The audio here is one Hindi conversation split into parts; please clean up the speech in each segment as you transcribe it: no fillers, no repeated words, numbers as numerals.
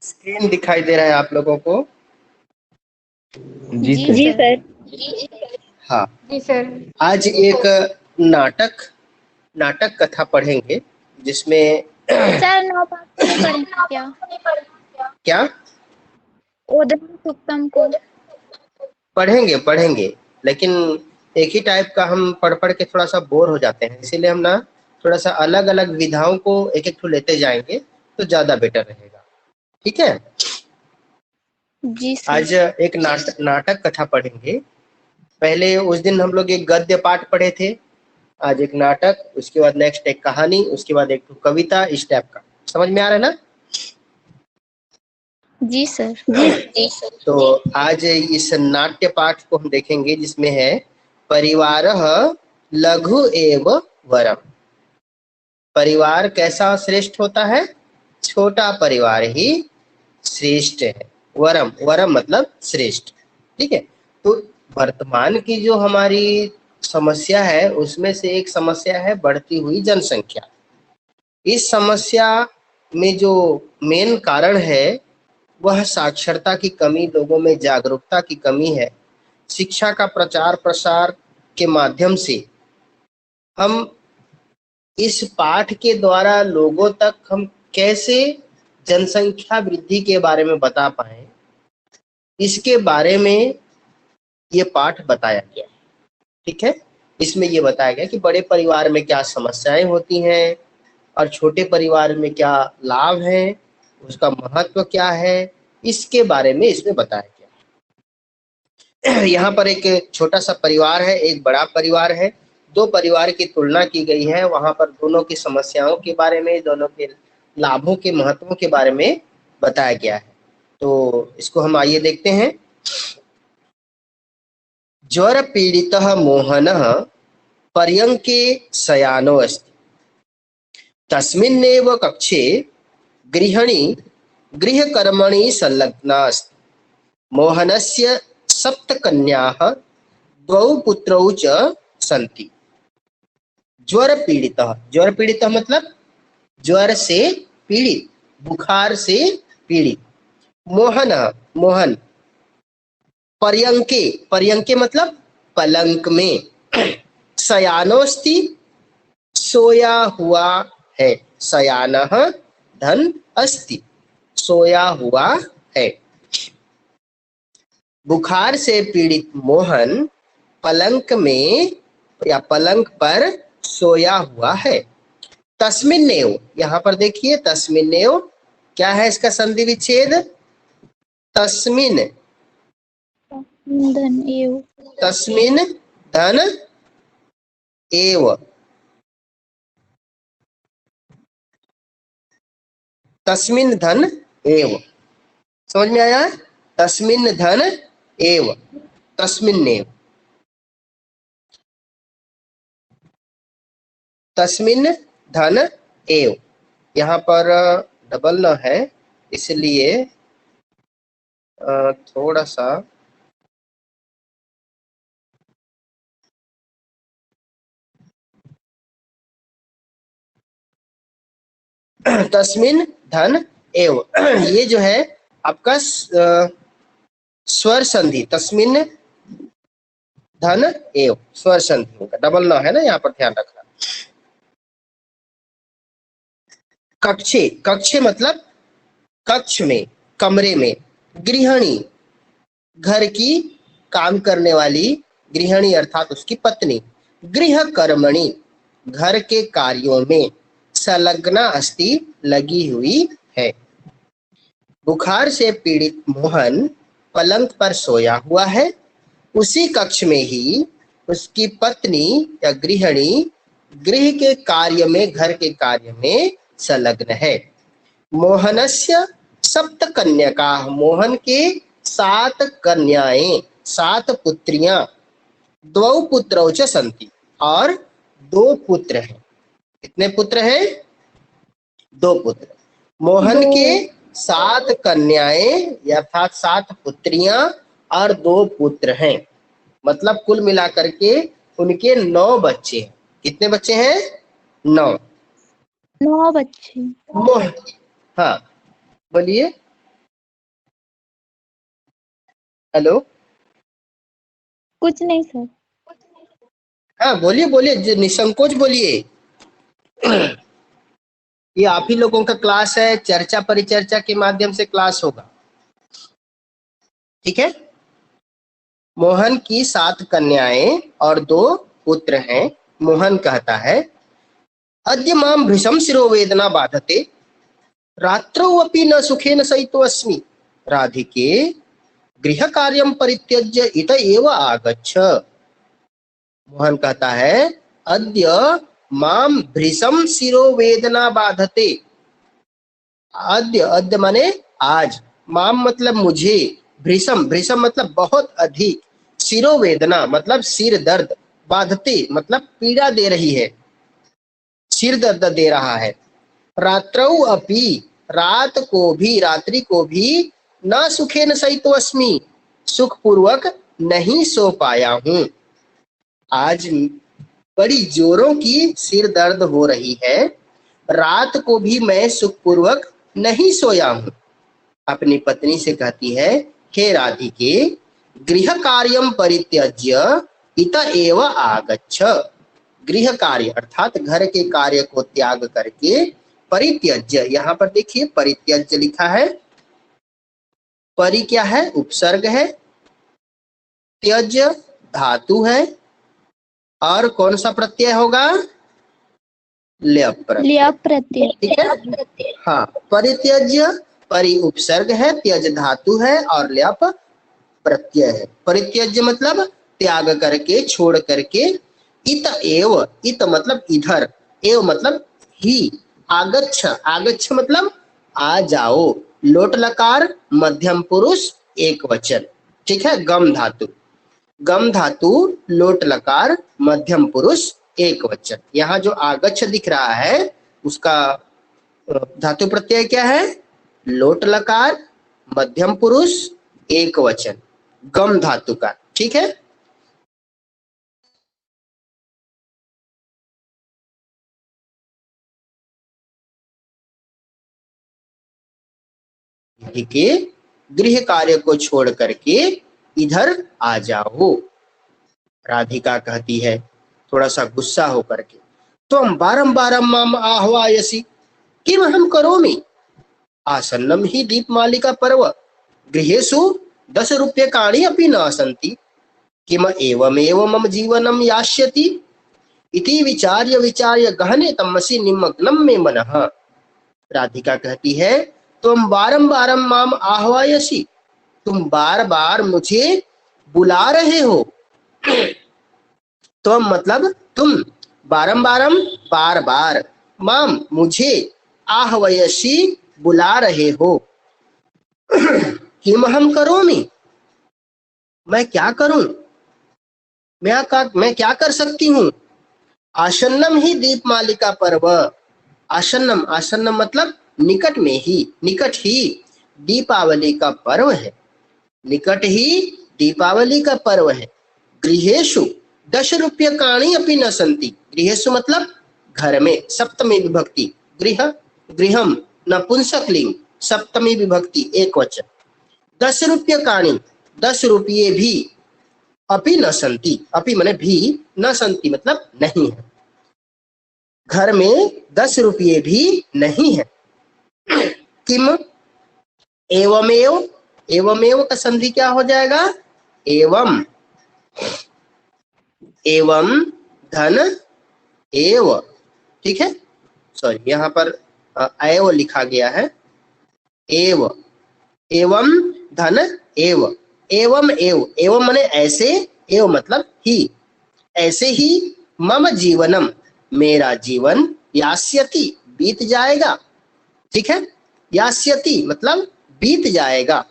स्क्रीन दिखाई दे रहा है आप लोगों को? जी सर। जी सर। हाँ, जी सर। आज एक नाटक कथा पढ़ेंगे जिसमें सर 9 पाठ को नहीं पढ़ेंगे क्या? क्या ओदन सुक्तम को? पढ़ेंगे, लेकिन एक ही टाइप का हम पढ़ पढ़ के थोड़ा सा बोर हो जाते हैं, इसीलिए हम ना थोड़ा सा अलग अलग विधाओं को एक एक लेते जाएंगे तो ज्यादा बेटर रहेगा। ठीक है, जी सर। आज एक नाटक कथा पढ़ेंगे। पहले उस दिन हम लोग एक गद्य पाठ पढ़े थे, आज एक नाटक, उसके बाद नेक्स्ट एक कहानी, उसके बाद एक कविता, इस टाइप का। समझ में आ रहा है ना? जी सर। तो आज इस नाट्य पाठ को हम देखेंगे जिसमें है परिवारः लघु एव वरम। परिवार कैसा श्रेष्ठ होता है? छोटा परिवार ही श्रेष्ठ है। वरम, वरम मतलब श्रेष्ठ। ठीक है, तो वर्तमान की जो हमारी समस्या है उसमें से एक समस्या है बढ़ती हुई जनसंख्या। इस समस्या में जो मेन कारण है वह साक्षरता की कमी, लोगों में जागरूकता की कमी है। शिक्षा का प्रचार प्रसार के माध्यम से हम इस पाठ के द्वारा लोगों तक हम कैसे जनसंख्या वृद्धि के बारे में बता पाए, इसके बारे में ये पाठ बताया गया। ठीक है, इसमें ये बताया गया कि बड़े परिवार में क्या समस्याएं होती हैं और छोटे परिवार में क्या लाभ है, उसका महत्व क्या है, इसके बारे में इसमें बताया गया। यहाँ पर एक छोटा सा परिवार है, एक बड़ा परिवार है, दो परिवार की तुलना की गई है। वहां पर दोनों की समस्याओं के बारे में, दोनों के लाभों के महत्वों के बारे में बताया गया है। तो इसको हम आइए देखते हैं। ज्वर पीड़ितः मोहनः पर्यंके शयानो अस्ति, तस्मिन्नेव कक्षे गृहिणी गृहकर्मणि संलग्ना अस्ति। मोहनस्य सप्तकन्याः द्वौ पुत्रौ च सन्ति। ज्वर पीड़ितः, ज्वर पीड़ितः मतलब ज्वर से पीड़ित, बुखार से पीड़ित। मोहन, मोहन। पर्यंके, पर्यंके मतलब पलंग में। शयानोस्ति, सोया हुआ है। शयानः धन अस्ति, सोया हुआ है। बुखार से पीड़ित मोहन पलंग में या पलंग पर सोया हुआ है। तस्मिन्नेव, यहाँ पर देखिए तस्मिन्नेव क्या है, इसका संधि विच्छेद तस्मिन, धन एव, तस्मिन धन एव, तस्मिन धन एव। समझ में आया? तस्मिन धन एव, तस्मिन्नेव, तस्मिन धन एव। यहाँ पर डबल न है, इसलिए थोड़ा सा तस्मिन धन एव, ये जो है आपका स्वर संधि, तस्मिन धन एव स्वर संधि होगा, डबल न है ना, यहाँ पर ध्यान रखना। कक्षे, कक्षे मतलब कक्ष में, कमरे में। गृहिणी, घर की काम करने वाली, गृहिणी अर्थात उसकी पत्नी। गृह कर्मणि, घर के कार्यों में। संलग्ना अस्ति, लगी हुई है। बुखार से पीड़ित मोहन पलंग पर सोया हुआ है। उसी कक्ष में ही उसकी पत्नी या गृहिणी गृह के कार्य में, घर के कार्य में संलग्न है। मोहनस्य सप्त कन्यका, मोहन के 7 कन्याएं, 7 पुत्रियां। द्वौ पुत्रौ च सन्ति, और 2 पुत्र हैं। कितने पुत्र हैं? 2 पुत्र। मोहन के 7 कन्याएं अर्थात 7 पुत्रियां और 2 पुत्र हैं। मतलब कुल मिलाकर के उनके 9 बच्चे हैं। कितने बच्चे हैं? 9। 9 बच्चे। मोह, हाँ बोलिए। हेलो। कुछ नहीं सर। हाँ बोलिए बोलिए, निसंकोच बोलिए। ये आप ही लोगों का क्लास है, चर्चा परिचर्चा के माध्यम से क्लास होगा, ठीक है। मोहन की 7 कन्याएं और 2 पुत्र हैं। मोहन कहता है, अद्य मां भृशं शिरोवेदना बाधते, रात्रौ अपि न सुखेन सहितोऽस्मि, राधिके गृह कार्यं परित्यज्य इत एव आगच्छ। मोहन कहता है, अद्य मां भृशं शिरोवेदना बाधते। अद्य, अद्य माने आज, माम मतलब मुझे, भृशम, भृशम मतलब बहुत अधिक, शिरोवेदना मतलब सिर दर्द, बाधते मतलब पीड़ा दे रही है, सिर दर्द दे रहा है। रात्रौ अपि, रात को भी, रात्रि को भी, न सुखेन सहितो अस्मि, सुखपूर्वक नहीं सो पाया हूं। आज बड़ी जोरों की सिर दर्द हो रही है, रात को भी मैं सुखपूर्वक नहीं सोया हूं। अपनी पत्नी से कहती है, हे राधिके गृह कार्यम परित्यज्य इत एव आगच्छ। गृह कार्य अर्थात घर के कार्य को त्याग करके, परित्यज्य, यहाँ पर देखिए परित्यज्य लिखा है, परि क्या है, उपसर्ग है, त्यज्य धातु है, और कौन सा प्रत्यय होगा, ल्यप प्रत्यय, प्रत्यय। ठीक है। हाँ, परित्यज्य, परि उपसर्ग है, त्यज धातु है, और ल्यप प्रत्यय है। परित्यज्य मतलब त्याग करके, छोड़ करके, इत एव, इत मतलब इधर, एव मतलब ही, आगच्छ, आगच्छ मतलब आ जाओ, लोट लकार मध्यम पुरुष एक वचन, ठीक है। गम धातु, गम धातु लोट लकार मध्यम पुरुष एक वचन। यहाँ जो आगच्छ दिख रहा है उसका धातु प्रत्यय क्या है, लोट लकार मध्यम पुरुष एक वचन, गम धातु का, ठीक है। ठीक है, गृह कार्य को छोड़ करके इधर आ जाओ। राधिका कहती है थोड़ा सा गुस्सा होकर के, त्वं बारंबारं माम आह्वायसि किम अहं करोमि, आसन्नं हि दीपमालिका पर्व, गृहेषु 10 रूप्यकाणि अपि न सन्ति, किम एवमेव मम जीवनं यास्यति, इति विचार्य विचार्य गहने तमसि निमग्नं मे मनः। राधिका कहती है, तुम बारंबार माम आह्वायसी, तुम बार बार मुझे बुला रहे हो। तुम मतलब तुम, बारंबारम बार बार, माम मुझे, आह्वयसी बुला रहे हो, किम हम करोमि, मैं क्या करूं, मैं क्या कर सकती हूँ। आसन्नम ही दीपमालिका पर्व, आसन्नम, आसन्नम मतलब निकट में ही, निकट ही दीपावली का पर्व है, निकट ही दीपावली का पर्व है। गृहेषु 10 रूप्यकाणि अपि न सन्ति, गृहेषु मतलब घर में, सप्तमी विभक्ति, गृह, गृहम नपुंसकलिंग, सप्तमी विभक्ति एक वचन, 10 रूप्यकाणि 10 रुपये भी, अपि न सन्ति, अपि माने भी, न सन्ति मतलब नहीं है, घर में 10 रुपये भी नहीं है। किम एवमेव, एवमेव का संधि क्या हो जाएगा, एवं, एवं धन एव, ठीक है। सॉरी यहाँ पर एव लिखा गया है, एव, एवं धन एव, एवं एव, एवं माने ऐसे, एव मतलब ही, ऐसे ही मम जीवनम मेरा जीवन, यास्यति बीत जाएगा, ठीक है। यास्यति मतलब बीत जाएगा,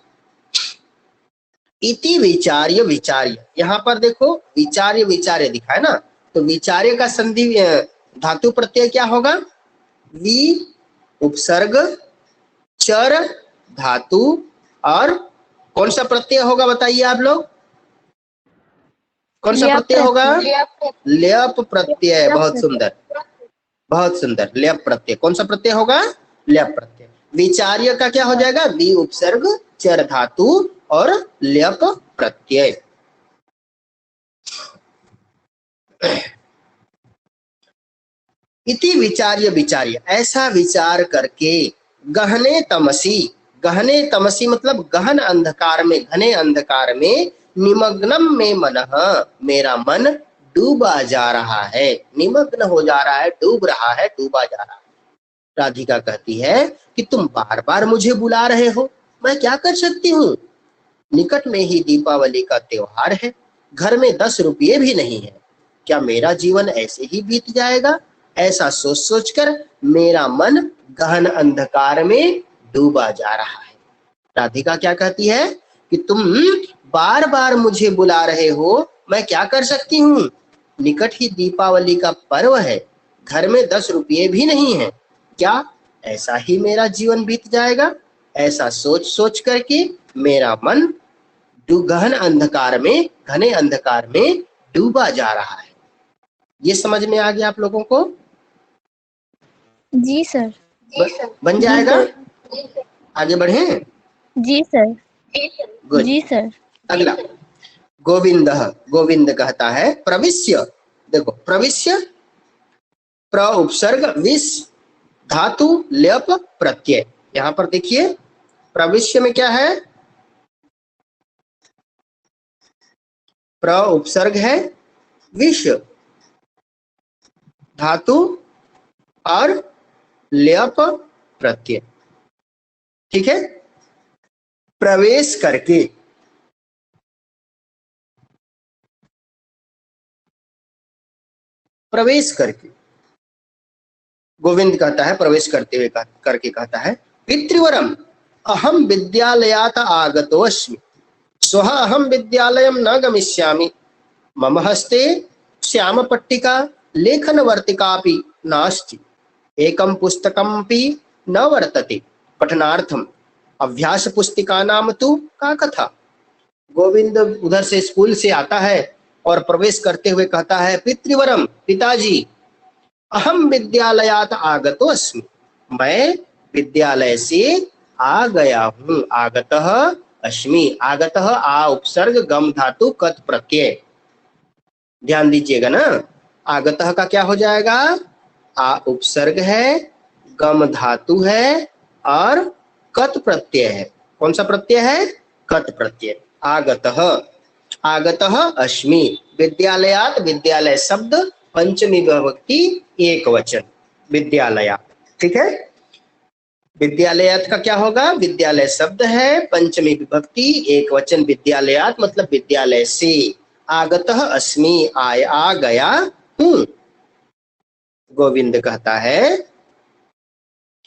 इति विचार्य विचार्य, यहाँ पर देखो विचार्य विचार्य दिखा है ना, तो विचार्य का संधि धातु प्रत्यय क्या होगा, वि उपसर्ग चर धातु, और कौन सा प्रत्यय होगा बताइए आप लोग, कौन सा प्रत्यय होगा, ल्यप प्रत्यय, बहुत सुंदर, बहुत सुंदर, ल्यप प्रत्यय, कौन सा प्रत्यय होगा, ल्यप प्रत्यय। विचार्य का क्या हो जाएगा, वि उपसर्ग चर धातु और ल्यप प्रत्यय। इति विचार्य विचार्य, ऐसा विचार करके, गहने तमसी, गहने तमसी मतलब गहन अंधकार में, घने अंधकार में, निमग्नम में मनः, मेरा मन डूबा जा रहा है, निमग्न हो जा रहा है, डूब रहा है, डूबा जा रहा है। राधिका कहती है कि तुम बार बार मुझे बुला रहे हो, मैं क्या कर सकती हूँ? निकट में ही दीपावली का त्योहार है, घर में 10 रुपये भी नहीं है, क्या मेरा जीवन ऐसे ही बीत जाएगा? ऐसा सोच सोचकर मेरा मन गहन अंधकार में डूबा जा रहा है। राधिका क्या कहती है कि तुम बार बार मुझे बुला रहे हो, मैं क्या कर सकती हूँ? निकट ही दीपावली का पर्व है, घर में 10 रुपये भी नहीं है, क्या ऐसा ही मेरा जीवन बीत जाएगा? ऐसा सोच सोच करके मेरा मन गहन अंधकार में, घने अंधकार में डूबा जा रहा है। ये समझ में आ गया आप लोगों को? जी सर। बन जाएगा? आगे बढ़े? जी सर। गुड। जी सर। अगला, गोविंद, गोविंद कहता है प्रविश्य, देखो प्रविश्य, प्र उपसर्ग विस धातु ल्यप प्रत्यय। यहां पर देखिए प्रविश्य में क्या है? प्र उपसर्ग है, विष धातु और ल्यप प्रत्यय। ठीक है, प्रवेश करके, प्रवेश करके, गोविंद कहता है प्रवेश करते हुए करके कहता है पितृवरम अहम विद्यालयात आगतोऽस्मि, स्वः अहम विद्यालयं न गमिष्यामि, मम हस्ते श्याम पट्टिका लेखन वर्तिकापि नास्ति, एकं पुस्तकमपि न वर्तते, पठनार्थम अभ्यास पुस्तिका नाम तु का कथा। गोविंद उधर से स्कूल से आता है और प्रवेश करते हुए कहता है पितृवरम, पिताजी, अहम विद्यालयात आगतो अस्मि, मैं विद्यालय से आ गया हूँ। आगतः अस्मि, आगतः आ उपसर्ग गम धातु कत प्रत्यय। ध्यान दीजिएगा ना, आगतः का क्या हो जाएगा? आ उपसर्ग है, गम धातु है और कत प्रत्यय है। कौन सा प्रत्यय है? कत प्रत्यय। आगतः, आगतः अस्मि, विद्यालयात, विद्यालय शब्द पंचमी विभक्ति एक वचन, विद्यालया। ठीक है, विद्यालयात का क्या होगा? विद्यालय शब्द है, पंचमी विभक्ति एक वचन, विद्यालयात मतलब विद्यालय से। आगतः अस्मि, आया, आ गया हूं। गोविंद कहता है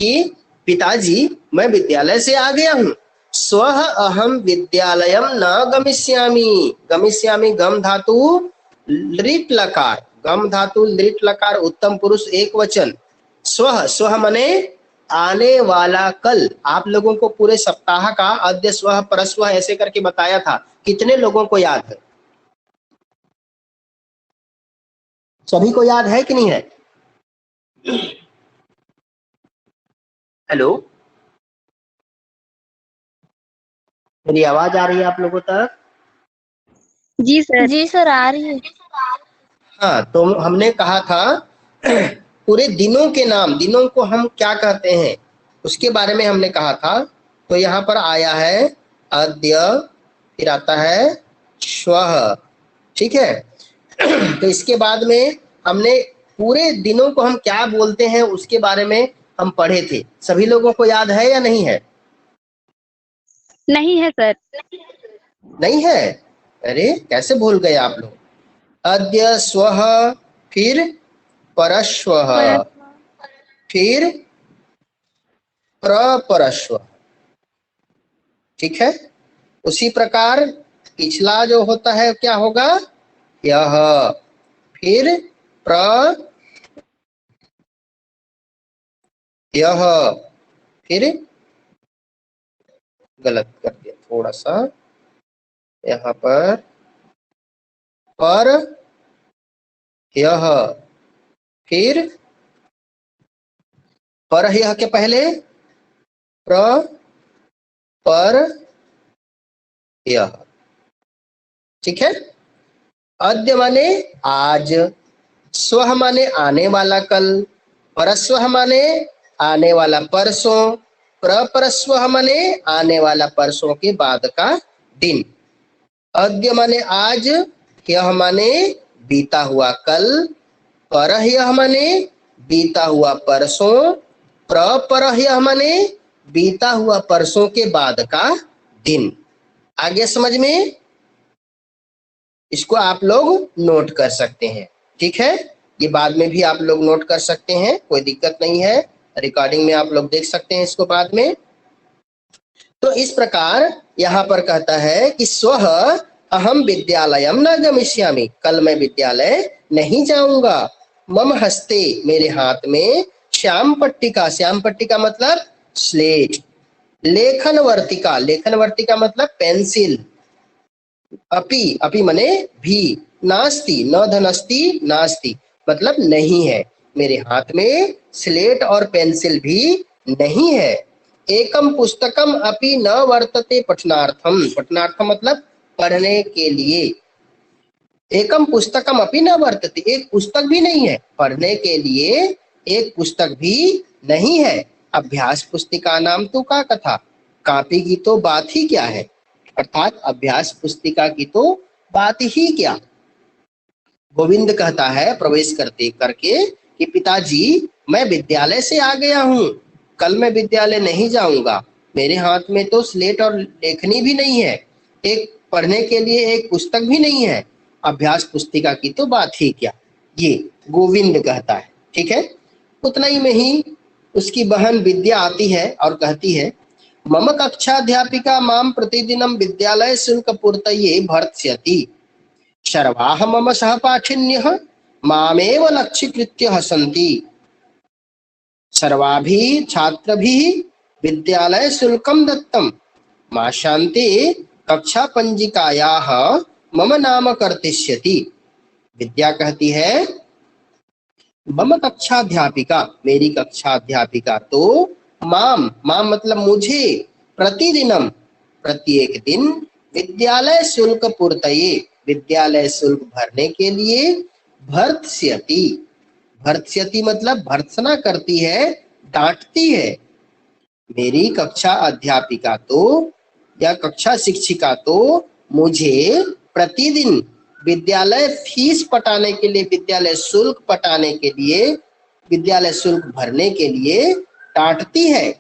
कि पिताजी मैं विद्यालय से आ गया हूं। स्वः अहम विद्यालयम न गमिष्यामि, गमिष्यामि गम धातु लृट लकार, गम धातु लृट लकार उत्तम पुरुष एक वचन। स्वः, स्वः मने आने वाला कल। आप लोगों को पूरे सप्ताह का अद्य स्वः परस्वः ऐसे करके बताया था, कितने लोगों को याद है? सभी को याद है कि नहीं है? हेलो, मेरी आवाज आ रही है आप लोगों तक? जी सर। जी सर, आ रही है। हाँ, तो हमने कहा था पूरे दिनों के नाम, दिनों को हम क्या कहते हैं उसके बारे में हमने कहा था। तो यहाँ पर आया है अद्य, फिर आता है श्वः। ठीक है, तो इसके बाद में हमने पूरे दिनों को हम क्या बोलते हैं उसके बारे में हम पढ़े थे। सभी लोगों को याद है या नहीं है? नहीं है सर। नहीं है? अरे कैसे भूल गए आप लोग? अद्य, स्वः, फिर परश्वः, फिर प्रपरश्व। ठीक है, उसी प्रकार पिछला जो होता है क्या होगा? यह, फिर प्र, यह, फिर गलत कर दिया थोड़ा सा यहाँ पर यह, फिर पर यह के पहले प्र, पर, यह, ठीक है। अद्य माने आज, स्वः माने आने वाला कल, परस्वः माने आने वाला परसों, प्रपरस्वः माने आने वाला परसों के बाद का दिन। अद्य माने आज, ह्यः माने बीता हुआ कल, परह्यः माने बीता हुआ परसों, प्रपरह्यः माने बीता हुआ परसों के बाद का दिन। आगे समझ में? इसको आप लोग नोट कर सकते हैं, ठीक है। ये बाद में भी आप लोग नोट कर सकते हैं, कोई दिक्कत नहीं है। रिकॉर्डिंग में आप लोग देख सकते हैं इसको बाद में। तो इस प्रकार यहाँ पर कहता है कि स्वः अहम विद्यालयम न गमिष्यामि, कल मैं विद्यालय नहीं जाऊंगा। मम हस्ते, मेरे हाथ में, श्याम पट्टिका, श्याम पट्टिका मतलब स्लेट, लेखन वर्तिका, लेखन वर्तिका मतलब पेंसिल, अपि, अपि मने भी, नास्ति, न धनस्ति नास्ति मतलब नहीं है, मेरे हाथ में स्लेट और पेंसिल भी नहीं है। एकम पुस्तकम अपि न वर्तते पठनार्थम, पठनार्थम मतलब पढ़ने के लिए। एकम पुस्तकम अपि न वर्तते, एक पुस्तक भी नहीं है, पढ़ने के लिए एक पुस्तक भी नहीं है। अभ्यास पुस्तिका नाम तो का कथा, कॉपी की तो बात ही क्या है, अर्थात अभ्यास पुस्तिका की तो बात ही क्या। गोविंद कहता है प्रवेश करते करके कि पिताजी मैं विद्यालय से आ गया हूँ, कल मैं विद्यालय नहीं जाऊंगा, मेरे हाथ में तो स्लेट और लेखनी भी नहीं है, एक पढ़ने के लिए एक पुस्तक भी नहीं है, अभ्यास पुस्तिका की तो बात ही क्या, ये गोविंद कहता है, ठीक है। उतना ही में ही उसकी बहन विद्या आती है और कहती है मम कक्षाध्यापिका माम प्रतिदिनम विद्यालय शुल्क पूर्तये भर्त्स्यति, सर्वाः मम सहपाठिन्यः मामेव लक्ष्यीकृत्य हसन्ति, सर्वाभिः छात्रभिः विद्यालय शुल्कं दत्तं, माशान्ते कक्षा पंजिकायाः मम नाम कर्तिष्यति। विद्या कहती है मम कक्षाध्यापिका, मेरी कक्षाध्यापिका तो माम, माम मतलब मुझे, प्रतिदिनम प्रत्येक दिन, विद्यालय शुल्क पूर्तये, विद्यालय शुल्क भरने के लिए, भर्त्स्यति, भर्त्स्यति मतलब भर्त्सना करती है, डांटती है। मेरी कक्षा अध्यापिका तो या कक्षा शिक्षिका तो मुझे प्रतिदिन विद्यालय फीस पटाने के लिए, विद्यालय शुल्क पटाने के लिए, विद्यालय शुल्क भरने के लिए डांटती है।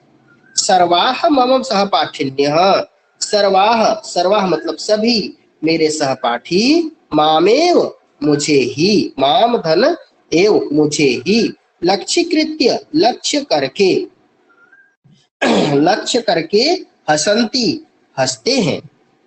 सर्वाह मम सहपाठिन्यः, सर्वाह, सर्वाह मतलब सभी, मेरे सहपाठी, मामेव मुझे ही, माम धन एव मुझे ही, लक्ष्यीकृत्य लक्ष्य करके, लक्ष्य करके, हसंती हंसते हैं,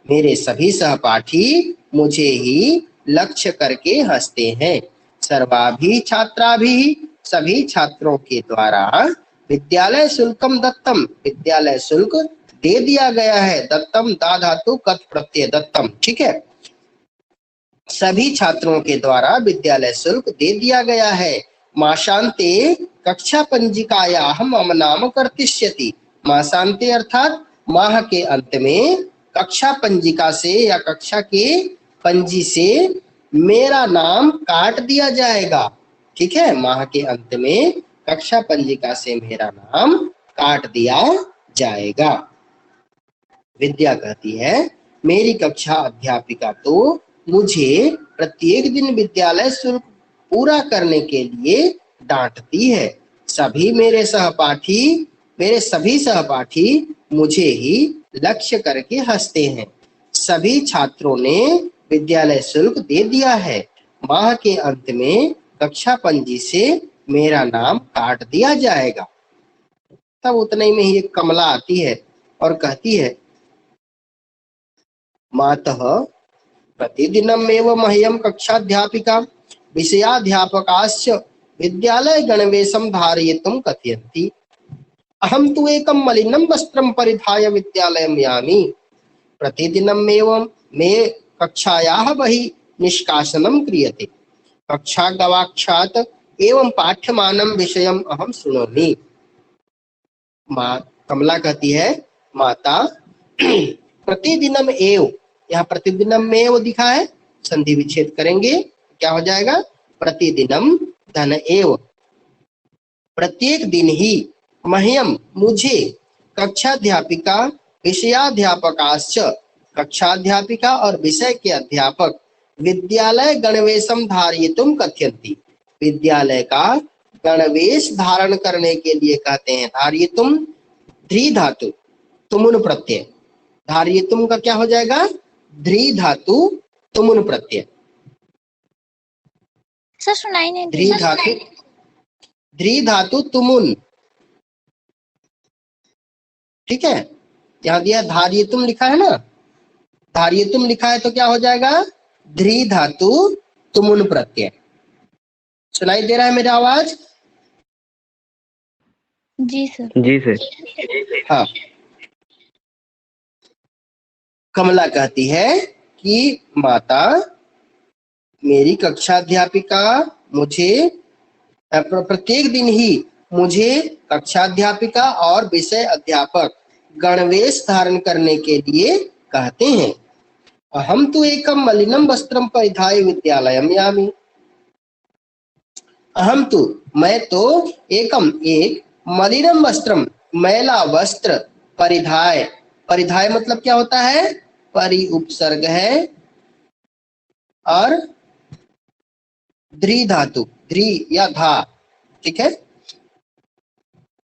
मेरे सभी सहपाठी मुझे ही लक्ष्य करके हंसते हैं। सर्वाभि छात्राभि, सभी छात्रों के द्वारा, विद्यालय शुल्कम दत्तम, विद्यालय शुल्क दे दिया गया है, दत्तम दा धातु कथ प्रत्यय दत्तम, ठीक है। सभी छात्रों के द्वारा विद्यालय शुल्क दे दिया गया है। माशांते कक्षा पंजिकायाः मम नाम कर्तिष्यति, माशांते अर्थात माह के अंत में, कक्षा पंजिका से या कक्षा के पंजी से मेरा नाम काट दिया जाएगा, ठीक है। माह के अंत में कक्षा पंजिका से मेरा नाम काट दिया जाएगा। विद्या कहती है मेरी कक्षा अध्यापिका तो मुझे प्रत्येक दिन विद्यालय शुल्क पूरा करने के लिए डांटती है, सभी मेरे सहपाठी, मेरे सभी सहपाठी मुझे ही लक्ष्य करके हंसते हैं। सभी छात्रों ने विद्यालय शुल्क दे दिया है, माह के अंत में कक्षा पंजी से मेरा नाम काट दिया जाएगा। तब उतने में ही एक कमला आती है और कहती है मातः प्रतिदिनमेव मह्यं कक्षाध्यापिका विषयाध्यापकाश्च विद्यालय गणवेशं धारयितुं कथयन्ति, अहं तु एकं मलिनं वस्त्रं परिधाय विद्यालयं यामि, प्रतिदिनमेव मे कक्षायाः बहिः निष्कासनं क्रियते, कक्षा गवाक्षात् एवं पाठ्यमानं विषयम् अहं शृणोमि। माँ कमला कहती है माता प्रतिदिनम एव, यहाँ प्रतिदिनम में वो दिखा है, संधि विच्छेद करेंगे क्या हो जाएगा, प्रतिदिनम धन एव, प्रत्येक दिन ही, मह्यम मुझे, कक्षाध्यापिका विषयाध्यापकाश्च, कक्षाध्यापिका और विषय के अध्यापक, विद्यालय गणवेशम धारयितुम कथयन्ति, विद्यालय का गणवेश धारण करने के लिए कहते हैं। धारयितुम ध्री धातु तुमुन प्रत्यय, धारयितुम का क्या हो जाएगा, ध्री धातु तुमुन प्रत्यय। सर सुनाई नहीं ध्री धातु, ध्री धातु तुमुन, ठीक है। यहाँ दिया धारयितुम लिखा है ना, धारयितुम लिखा है तो क्या हो जाएगा, ध्री धातु तुमुन प्रत्यय। सुनाई दे रहा है मेरा आवाज? जी सर। जी सर। हाँ, कमला कहती है कि माता मेरी कक्षाध्यापिका मुझे प्रत्येक दिन ही मुझे कक्षाध्यापिका और विषय अध्यापक गणवेश धारण करने के लिए कहते हैं। अहम तो एकम मलिनम वस्त्रम परिधाय विद्यालयम यामि, अहम तो मैं तो एकम एक, मलिनम वस्त्रम मैला वस्त्र, परिधाय, परिधाय मतलब क्या होता है, परि उपसर्ग है और ध्री धातु, ध्री या धा, ठीक है,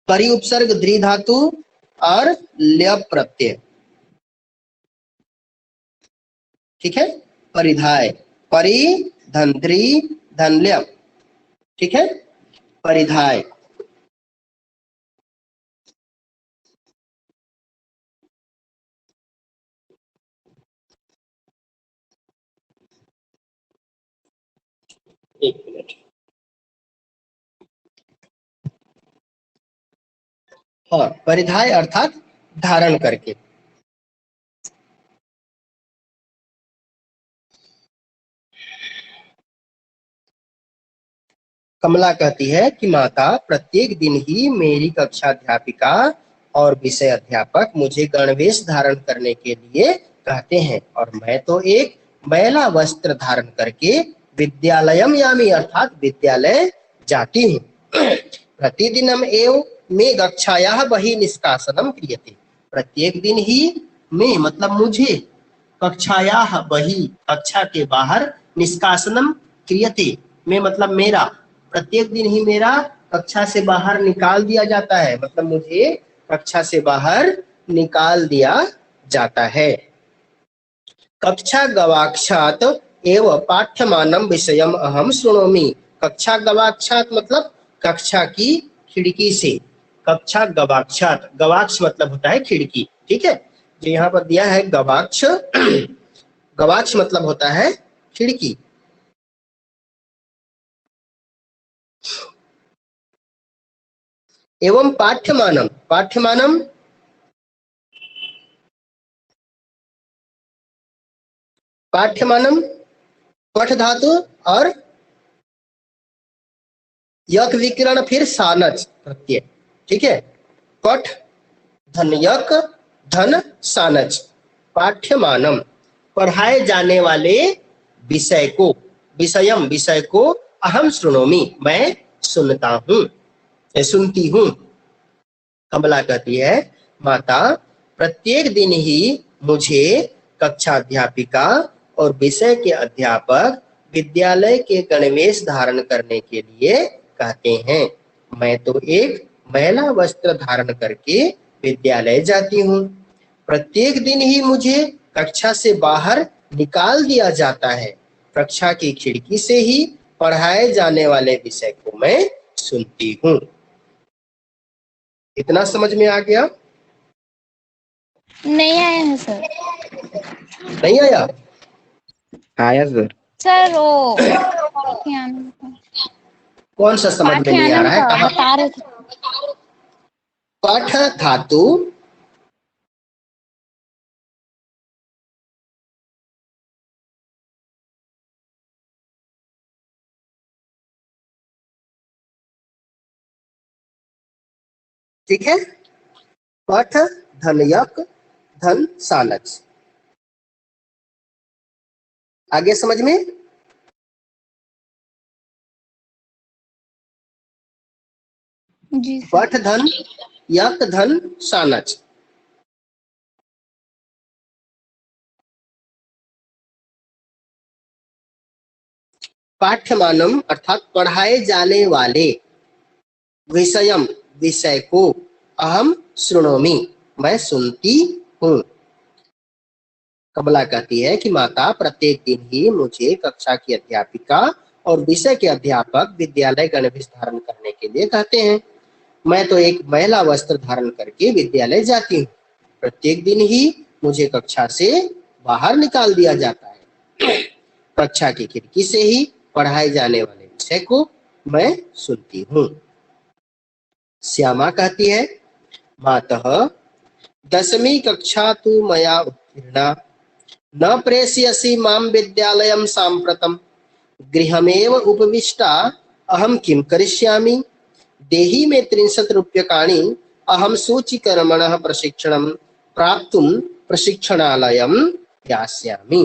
परि उपसर्ग ध्री धातु और ल्यप प्रत्यय, ठीक है। परिधाय, परि धन ध्री धन ल्यप, ठीक है, परिधाय। एक मिनट, हाँ, परिधाय अर्थात धारण करके। कमला कहती है कि माता प्रत्येक दिन ही मेरी कक्षाध्यापिका और विषय अध्यापक मुझे गणवेश धारण करने के लिए कहते हैं, और मैं तो एक मैला वस्त्र धारण करके विद्यालयम यामी अर्थात विद्यालय जाती हूँ। प्रतिदिनम एव मे कक्षायाः बहिः निष्कासनम क्रियते, प्रत्येक दिन ही मैं मतलब मुझे, कक्षायाः बहिः कक्षा के बाहर, निष्कासनम क्रियते मैं मतलब मेरा, प्रत्येक दिन ही मेरा कक्षा से बाहर निकाल दिया जाता है, मतलब मुझे कक्षा से बाहर निकाल दिया जाता है। कक्षा गवाक्षात एव पाठ्यमानम विषयम अहम शृणोमि, कक्षा गवाक्षात मतलब कक्षा की खिड़की से, कक्षा गवाक्षात, गवाक्ष मतलब होता है खिड़की, ठीक है। जो यहाँ पर दिया है गवाक्ष, गवाक्ष मतलब होता है खिड़की। एवं पाठ्यमानम, पाठ्यमानम पाठ्यमानम पठ धातु और यक विकिरण फिर सानच प्रत्यय, ठीक है। पठ धन यक धन सानच, पाठ्यमानम पढ़ाए जाने वाले विषय को, विषयम विषय को, अहम शृणोमि मैं सुनता हूँ, सुनती हूँ। कमला कहती है माता प्रत्येक दिन ही मुझे कक्षाध्यापिका और विषय के अध्यापक विद्यालय के गणवेश धारण करने के लिए कहते हैं, मैं तो एक मैला वस्त्र धारण करके विद्यालय जाती हूँ, प्रत्येक दिन ही मुझे कक्षा से बाहर निकाल दिया जाता है, कक्षा की खिड़की से ही पढ़ाए जाने वाले विषय को मैं सुनती हूँ। इतना समझ में आ गया? नहीं आया है सर। नहीं आया? आया सर। सर वो कौन सा समझ में नहीं आ रहा है? कहाँ बता रहे थे। पाठ धातु ठीक है, पठ धन यक धन सानच, आगे समझ में? जी सर। पठ धन यक धन सानच। पाठ्यमानम अर्थात पढ़ाए जाने वाले, विषयम विषय को, अहम शृणोमि मैं सुनती हूँ। कमला कहती है कि माता प्रत्येक दिन ही मुझे कक्षा की अध्यापिका और विषय के अध्यापक विद्यालय गणवेश धारण करने के लिए कहते हैं। मैं तो एक महिला वस्त्र धारण करके विद्यालय जाती हूँ। प्रत्येक दिन ही मुझे कक्षा से बाहर निकाल दिया जाता है। कक्षा की खिड़की से ही पढ़ाए जाने वाले विषय को मैं सुनती हूँ। श्यामा कहती है, मातः 10वीं कक्षा तु मया उत्तीर्णा, न प्रेषयसि मां विद्यालयं साम्प्रतम्, गृहमेव उपविष्टा अहं किं करिष्यामि, देहि मे 30 रूप्यकाणि, अहं सूचीकर्मणः प्रशिक्षणं प्राप्तुं प्रशिक्षणालयं यास्यामि।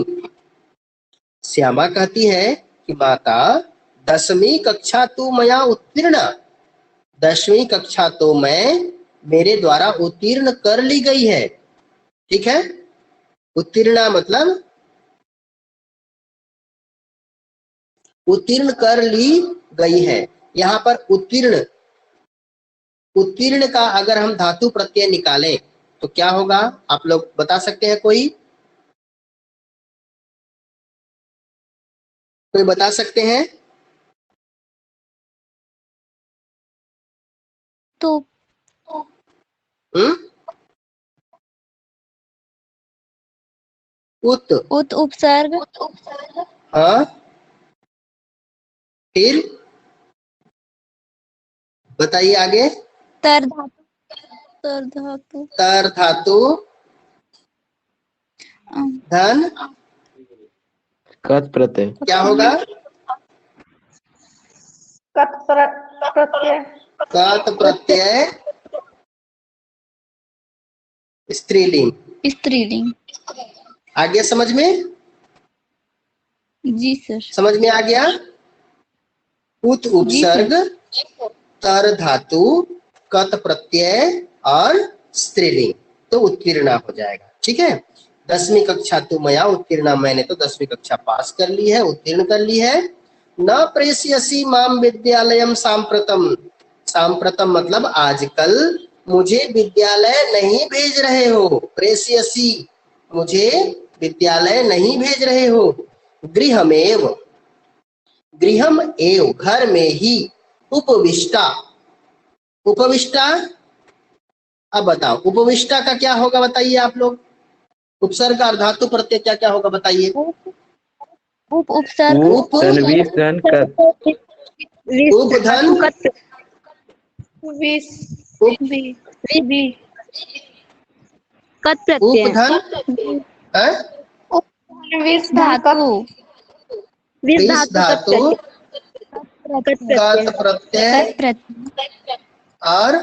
श्यामा कहती है कि माता 10वीं कक्षा तो मया उत्तीर्ण, 10वीं कक्षा तो मैं मेरे द्वारा उत्तीर्ण कर ली गई है। ठीक है, उत्तीर्ण मतलब उत्तीर्ण कर ली गई है। यहाँ पर उत्तीर्ण, उत्तीर्ण का अगर हम धातु प्रत्यय निकालें तो क्या होगा, आप लोग बता सकते हैं? कोई बता सकते हैं? तो उत उत उपसर्ग। हाँ, फिर बताइए आगे। तर धातु। तर धातु। तर धातु धन कत प्रत्यय। क्या होगा? कत प्रत्यय। कत प्रत्यय स्त्रीलिंग। स्त्रीलिंग। आगे समझ में? जी सर। समझ में आ गया? उत उपसर्ग, तर धातु, कत प्रत्यय और स्त्रीलिंग, तो उत्तीर्ण हो जाएगा। ठीक है, 10वीं कक्षा तो मया उत्तीर्ण, मैंने तो 10वीं कक्षा पास कर ली है, उत्तीर्ण कर ली है। न प्रेषयसि माम विद्यालयम सांप्रतम, सांप्रतम मतलब आजकल मुझे विद्यालय नहीं भेज रहे हो। प्रेषयसि मुझे विद्यालय नहीं भेज रहे हो। गृहमेव, गृहम एव घर में ही, उपविष्टा, उपविष्टा, अब बताओ उपविष्टा का क्या होगा बताइए आप लोग। उपसर्ग और धातु प्रत्यय क्या क्या होगा बताइए। उप उपसर्ग। उप तन्वीर धन कत। उपधन कत प्रत्यय। उपधन है? विष धातु। विष विष धातु, कत प्रत्यय कत प्रत्यय और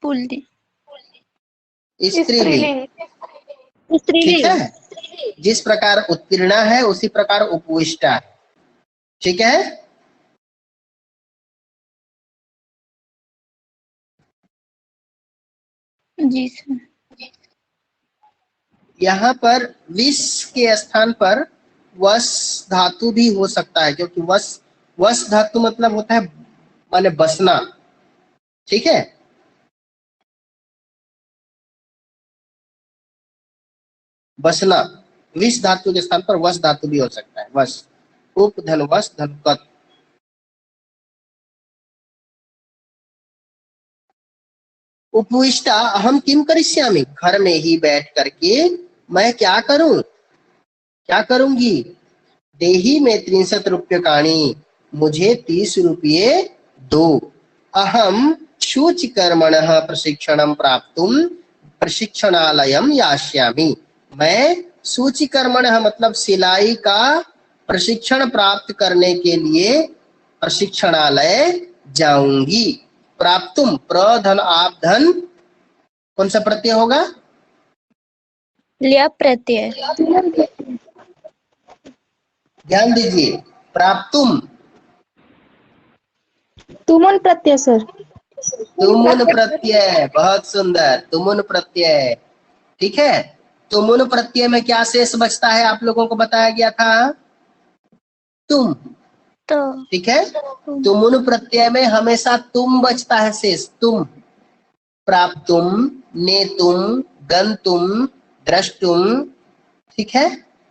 पुल्लिंग। स्त्रीलिंग। ठीक स्त्रीलिंग। है, जिस प्रकार उत्तीर्ण है उसी प्रकार उपविष्टा है। ठीक है, जी सर। यहाँ पर विष के स्थान पर वस धातु भी हो सकता है, क्योंकि वस, वस धातु मतलब होता है माने बसना। ठीक है, बसना, विष धातु के स्थान पर वस धातु भी हो सकता है। वस, उप धन वस धन कत। उपविष्टा अहम किम करिष्यामि, घर में ही बैठ करके मैं क्या करूं, क्या करूंगी। देही में 30 रूप्यकाणि, मुझे 30 रुपये दो। अहम शुचिकर्मणः प्रशिक्षणं प्राप्तुं प्रशिक्षणालयं यास्यामि, मैं शुचिकर्मणः मतलब सिलाई का प्रशिक्षण प्राप्त करने के लिए प्रशिक्षणालय जाऊंगी। प्राप्तुम, प्रधन आप धन, कौन सा प्रत्यय होगा? लिया प्रत्यय। ध्यान दीजिए, प्राप्तुम, तुमुन प्रत्यय सर। तुमुन प्रत्यय, बहुत सुंदर, तुमुन प्रत्यय। ठीक है, तुमुन प्रत्यय में क्या शेष बचता है आप लोगों को बताया गया था? तुम। तो ठीक है, तुमुन प्रत्यय में हमेशा तुम बचता है शेष, तुम। प्राप्तुम, नेतुम, गंतुम, द्रष्टुम। ठीक है,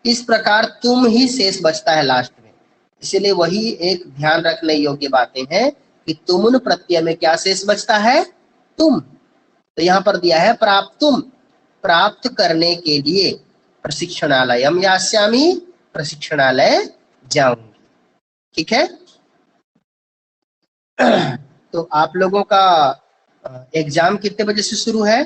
इस प्रकार तुम ही शेष बचता है लास्ट में। इसलिए वही एक ध्यान रखने योग्य बातें हैं कि तुमुन प्रत्यय में क्या शेष बचता है? तुम। तो यहाँ पर दिया है प्राप्तुम, प्राप्त करने के लिए। प्रशिक्षणालयम यास्यामि, प्रशिक्षणालय जाऊंगी। ठीक है, तो आप लोगों का एग्जाम कितने बजे से शुरू है?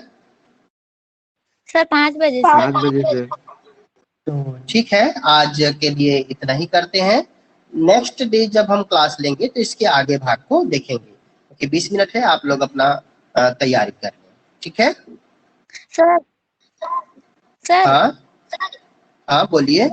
सर 5 बजे से। 5 बजे से। तो ठीक है, आज के लिए इतना ही करते हैं। नेक्स्ट डे जब हम क्लास लेंगे तो इसके आगे भाग को देखेंगे, क्योंकि 20 मिनट है, आप लोग अपना तैयारी कर लें। ठीक है, सर सर हाँ हाँ बोलिए।